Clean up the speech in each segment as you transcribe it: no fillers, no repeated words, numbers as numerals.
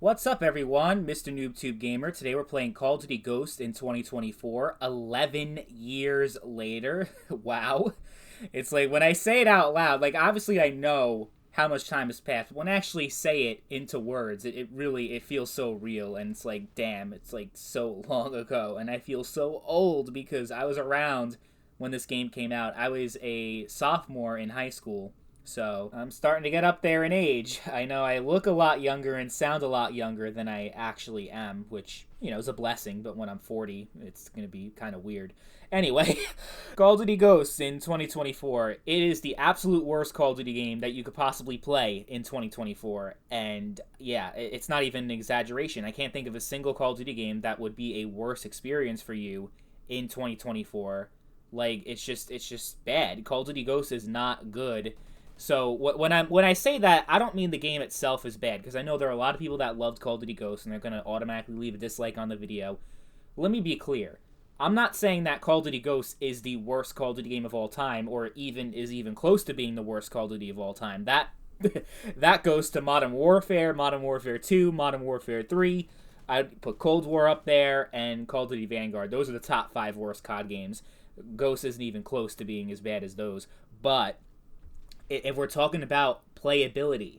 What's up, everyone? Mr. NoobTube Gamer. Today we're playing Call of Duty Ghost in 2024, 11 years later. Wow. It's like, when I say it out loud, like, obviously I know how much time has passed, but when I actually say it into words, it really, it feels so real, and it's like, damn, it's like so long ago, and I feel so old because I was around when this game came out. I was a sophomore in high school, so I'm starting to get up there in age. I know I look a lot younger and sound a lot younger than I actually am, which, is a blessing, but when I'm 40, it's going to be kind of weird. Anyway, Call of Duty Ghosts in 2024. It is the absolute worst Call of Duty game that you could possibly play in 2024. And yeah, it's not even an exaggeration. I can't think of a single Call of Duty game that would be a worse experience for you in 2024. Like, it's just bad. Call of Duty Ghosts is not good. So when I say that, I don't mean the game itself is bad, because I know there are a lot of people that loved Call of Duty Ghosts and they're going to automatically leave a dislike on the video. Let me be clear. I'm not saying that Call of Duty Ghosts is the worst Call of Duty game of all time, or even close to being the worst Call of Duty of all time. That that goes to Modern Warfare, Modern Warfare 2, Modern Warfare 3. I'd put Cold War up there, and Call of Duty Vanguard. Those are the top 5 worst COD games. Ghosts isn't even close to being as bad as those. But if we're talking about playability,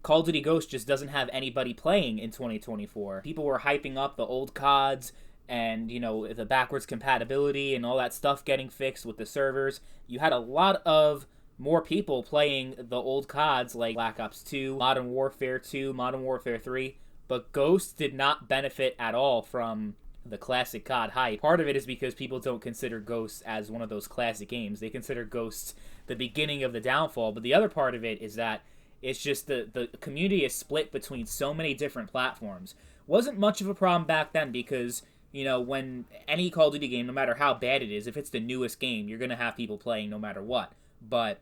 Call of Duty Ghosts just doesn't have anybody playing in 2024. People were hyping up the old CODs and, the backwards compatibility and all that stuff getting fixed with the servers. You had a lot of more people playing the old CODs like Black Ops 2, Modern Warfare 2, Modern Warfare 3, but Ghosts did not benefit at all from the classic COD hype. Part of it is because people don't consider Ghosts as one of those classic games. They consider Ghosts the beginning of the downfall, but the other part of it is that it's just the community is split between so many different platforms. Wasn't much of a problem back then because, when any Call of Duty game, no matter how bad it is, if it's the newest game, you're going to have people playing no matter what. But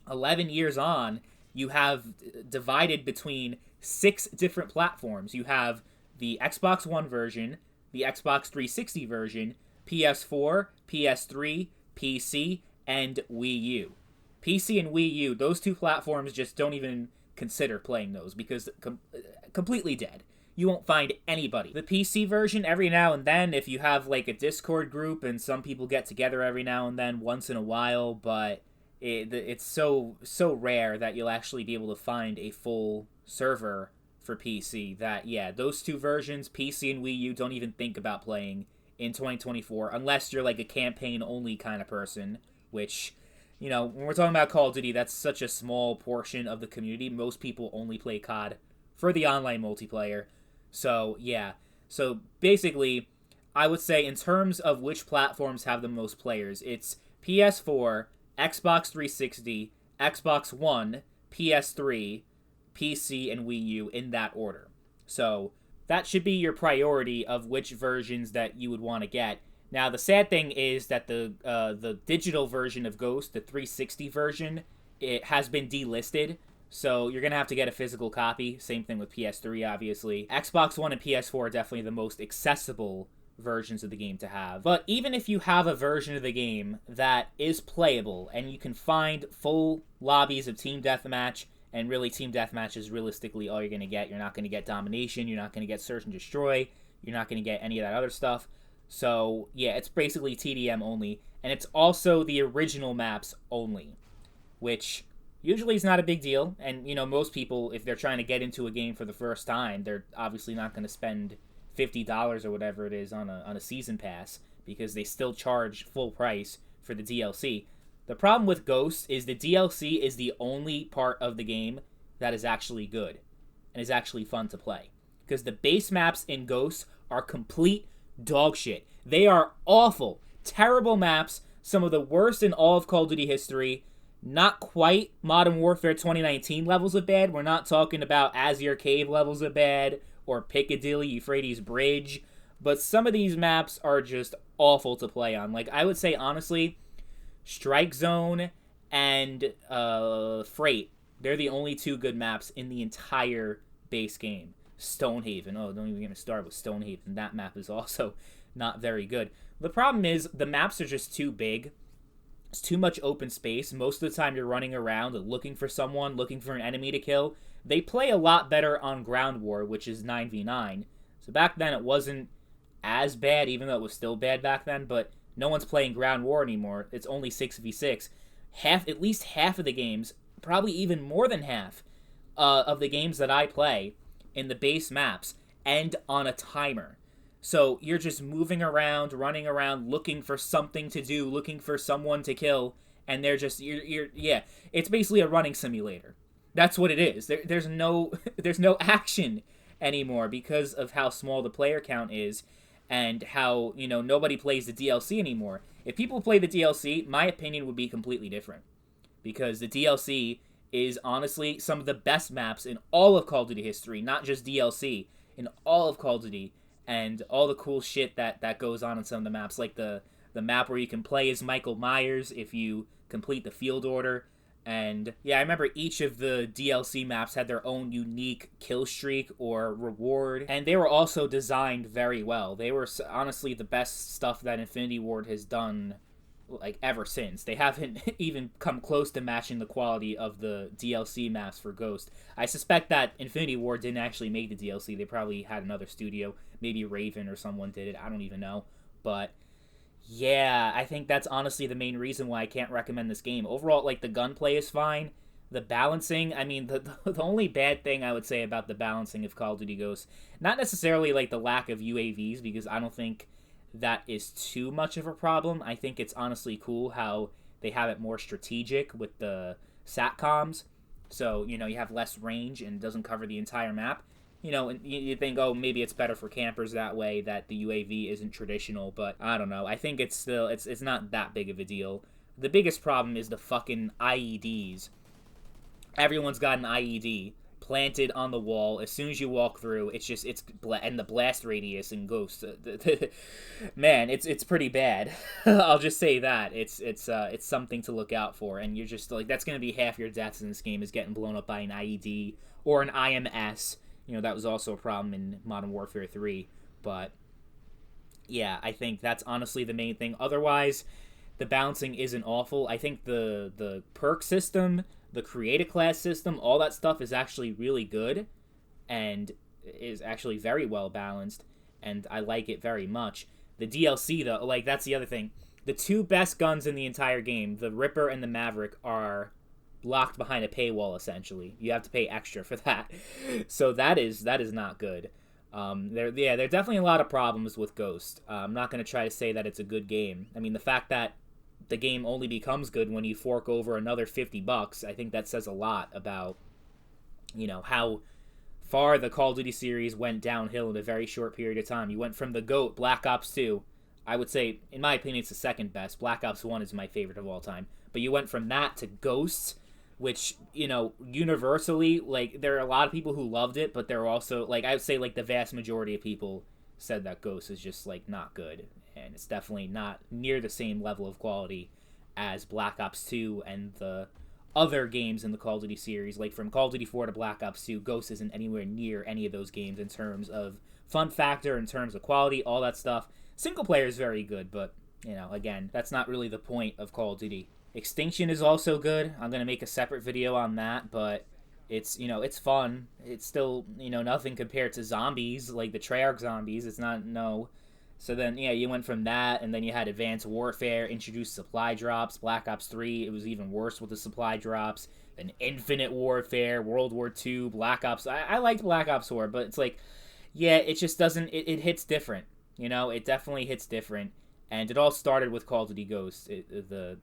11 years on, you have divided between 6 different platforms. You have the Xbox One version, the Xbox 360 version, PS4, PS3, PC, and Wii U. PC and Wii U, those 2 platforms just don't even consider playing those because completely dead. You won't find anybody. The PC version, every now and then, if you have like a Discord group and some people get together every now and then, once in a while, but it's so rare that you'll actually be able to find a full server for PC that, yeah, those 2 versions, PC and Wii U, don't even think about playing in 2024 unless you're like a campaign-only kind of person, which, when we're talking about Call of Duty, that's such a small portion of the community. Most people only play COD for the online multiplayer. So, yeah. So, basically, I would say in terms of which platforms have the most players, it's PS4, Xbox 360, Xbox One, PS3, PC, and Wii U in that order. So, that should be your priority of which versions that you would want to get. Now, the sad thing is that the digital version of Ghost, the 360 version, it has been delisted. So you're going to have to get a physical copy. Same thing with PS3, obviously. Xbox One and PS4 are definitely the most accessible versions of the game to have. But even if you have a version of the game that is playable and you can find full lobbies of Team Deathmatch, and really Team Deathmatch is realistically all you're going to get. You're not going to get Domination. You're not going to get Search and Destroy. You're not going to get any of that other stuff. So, yeah, it's basically TDM only. And it's also the original maps only, which usually is not a big deal. And, most people, if they're trying to get into a game for the first time, they're obviously not going to spend $50 or whatever it is on a season pass because they still charge full price for the DLC. The problem with Ghosts is the DLC is the only part of the game that is actually good and is actually fun to play. Because the base maps in Ghosts are complete dog shit. They are awful, terrible maps, some of the worst in all of Call of Duty history. Not quite Modern Warfare 2019 levels of bad. We're not talking about Azure Cave levels of bad or Piccadilly Euphrates Bridge, but some of these maps are just awful to play on. Like, I would say, honestly, Strike Zone and Freight, they're the only 2 good maps in the entire base game. Stonehaven, don't even get me started with Stonehaven. That map is also not very good. The problem is the maps are just too big. It's too much open space. Most of the time you're running around looking for someone, looking for an enemy to kill. They play a lot better on Ground War, which is 9v9. So back then it wasn't as bad, even though it was still bad back then, but no one's playing Ground War anymore. It's only 6v6. At least half of the games, probably even more than half, of the games that I play in the base maps end on a timer. So you're just moving around, running around, looking for something to do, looking for someone to kill, and they're just yeah. It's basically a running simulator. That's what it is. There's no there's no action anymore because of how small the player count is, and how nobody plays the DLC anymore. If people play the DLC, my opinion would be completely different, because the DLC is honestly some of the best maps in all of Call of Duty history, not just DLC, in all of Call of Duty, and all the cool shit that goes on in some of the maps, like the map where you can play as Michael Myers if you complete the field order. And yeah, I remember each of the DLC maps had their own unique kill streak or reward, and they were also designed very well. They were honestly the best stuff that Infinity Ward has done, like, ever since. They haven't even come close to matching the quality of the DLC maps for Ghost. I suspect that Infinity Ward didn't actually make the DLC. They probably had another studio, maybe Raven or someone did it. I don't even know, but yeah, I think that's honestly the main reason why I can't recommend this game. Overall, like, the gunplay is fine. The balancing, I mean, the only bad thing I would say about the balancing of Call of Duty Ghosts, not necessarily, like, the lack of UAVs, because I don't think that is too much of a problem. I think it's honestly cool how they have it more strategic with the SATCOMs. So, you have less range and it doesn't cover the entire map. And you think, oh, maybe it's better for campers that way, that the UAV isn't traditional, but I don't know. I think it's still, it's not that big of a deal. The biggest problem is the fucking IEDs. Everyone's got an IED planted on the wall. As soon as you walk through, and the blast radius in Ghost, man, it's pretty bad. I'll just say that. It's something to look out for, and you're just like, that's going to be half your deaths in this game, is getting blown up by an IED or an IMS. That was also a problem in Modern Warfare 3, but yeah, I think that's honestly the main thing. Otherwise, the balancing isn't awful. I think the perk system, the create a class system, all that stuff is actually really good and is actually very well balanced, and I like it very much. The DLC, though, like, that's the other thing. The two best guns in the entire game, the Ripper and the Maverick, are locked behind a paywall, essentially. You have to pay extra for that. So that is not good. There are definitely a lot of problems with Ghost. I'm not going to try to say that it's a good game. I mean, the fact that the game only becomes good when you fork over another $50, I think that says a lot about, how far the Call of Duty series went downhill in a very short period of time. You went from the GOAT, Black Ops 2, I would say, in my opinion, it's the second best. Black Ops 1 is my favorite of all time. But you went from that to Ghosts, which, universally, like, there are a lot of people who loved it, but there are also, like, I would say, like, the vast majority of people said that Ghost is just, like, not good. And it's definitely not near the same level of quality as Black Ops 2 and the other games in the Call of Duty series. Like, from Call of Duty 4 to Black Ops 2, Ghost isn't anywhere near any of those games in terms of fun factor, in terms of quality, all that stuff. Single player is very good, but, again, that's not really the point of Call of Duty. Extinction is also good. I'm going to make a separate video on that, but it's, it's fun. It's still, nothing compared to zombies, like the Treyarch zombies. It's not, no. So then, yeah, you went from that, and then you had Advanced Warfare, introduced supply drops. Black Ops 3, it was even worse with the supply drops. Then Infinite Warfare, World War II, Black Ops. I liked Black Ops 4, but it's like, yeah, it just doesn't, it hits different. It definitely hits different. And it all started with Call of Duty Ghosts, the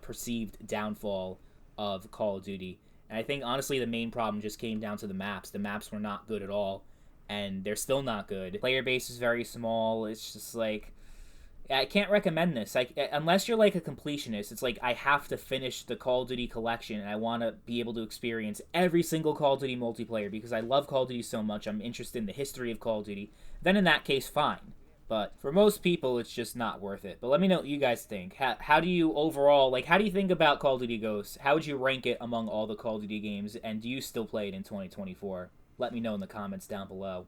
perceived downfall of Call of Duty. And I think, honestly, the main problem just came down to the maps. The maps were not good at all, and they're still not good. Player base is very small. It's just like, I can't recommend this. Unless you're like a completionist, it's like, I have to finish the Call of Duty collection, and I want to be able to experience every single Call of Duty multiplayer because I love Call of Duty so much. I'm interested in the history of Call of Duty. Then in that case, fine. But for most people, it's just not worth it. But let me know what you guys think. How do you overall, how do you think about Call of Duty Ghosts? How would you rank it among all the Call of Duty games? And do you still play it in 2024? Let me know in the comments down below.